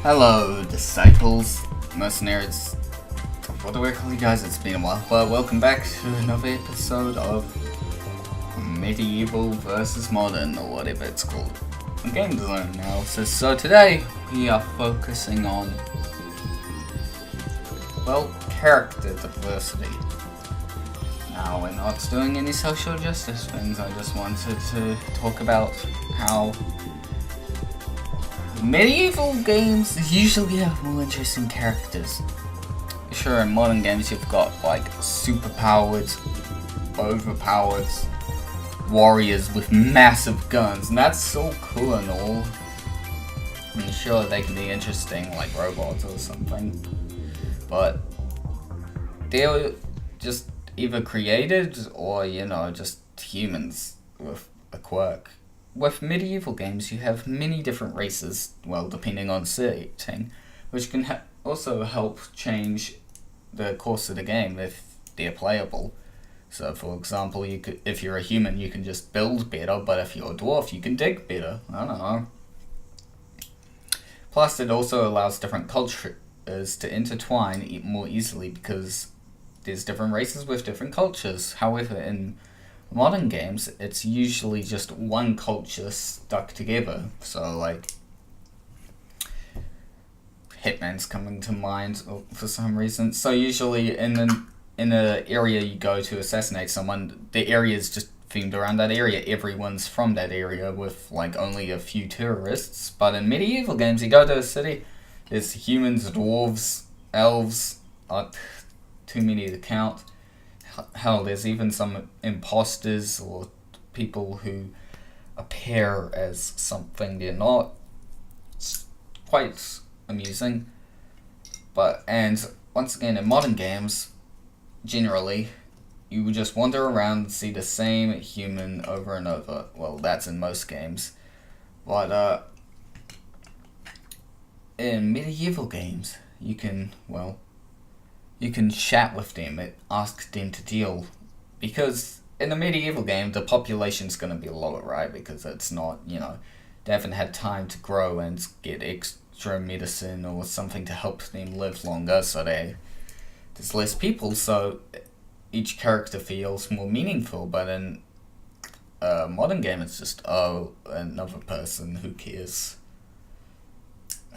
Hello, disciples, mercenaries, what do we call you guys? It's been a while, but welcome back to another episode of Medieval vs. Modern, or whatever it's called. Game design analysis. So today, we are focusing on, well, character diversity. Now, we're not doing any social justice things, I just wanted to talk about how medieval games usually have more interesting characters. Sure, in modern games you've got like superpowered, overpowered warriors with massive guns, and that's so cool and all. I mean, sure, they can be interesting like robots or something, but they're just either created or, just humans with a quirk. With medieval games, you have many different races, well, depending on setting, which can also help change the course of the game if they're playable. So, for example, if you're a human, you can just build better, but if you're a dwarf, you can dig better. I don't know. Plus, it also allows different cultures to intertwine more easily because there's different races with different cultures. However, in modern games, it's usually just one culture stuck together. So, like, Hitman's coming to mind for some reason. So usually in an area you go to assassinate someone, the area is just themed around that area. Everyone's from that area with like only a few tourists. But in medieval games, you go to a city, there's humans, dwarves, elves, too many to count. Hell, there's even some imposters or people who appear as something they're not. It's quite amusing. And once again, in modern games, generally, you would just wander around and see the same human over and over. Well, that's in most games. But in medieval games, you can chat with them, ask them to deal, because in a medieval game the population's going to be lower, right? Because it's not, they haven't had time to grow and get extra medicine or something to help them live longer, so there's less people, so each character feels more meaningful. But in a modern game, it's just, another person, who cares?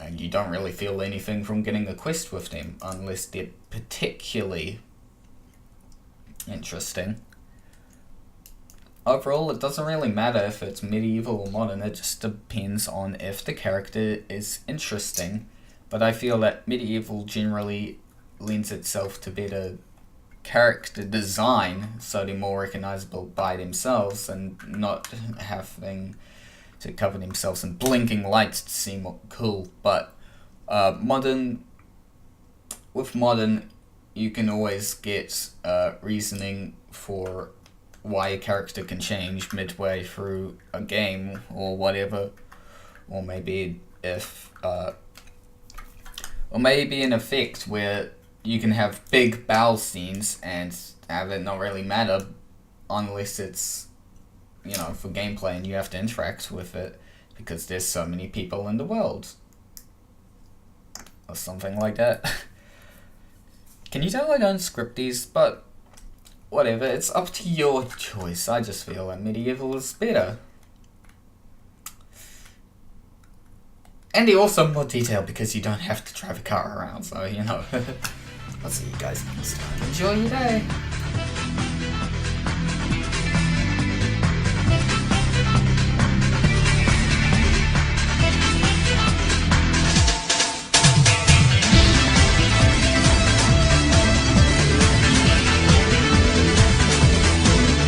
And you don't really feel anything from getting a quest with them, unless they're particularly interesting. Overall, it doesn't really matter if it's medieval or modern, it just depends on if the character is interesting. But I feel that medieval generally lends itself to better character design, so they're more recognizable by themselves and not having to cover themselves in blinking lights to seem cool. But with modern, you can always get reasoning for why a character can change midway through a game or whatever, or maybe an effect where you can have big battle scenes and have it not really matter unless it's, for gameplay and you have to interact with it because there's so many people in the world. Or something like that. Can you tell I don't script these? But whatever, it's up to your choice. I just feel that medieval is better. And they're also more detailed because you don't have to drive a car around, so, I'll see you guys next time. Enjoy your day!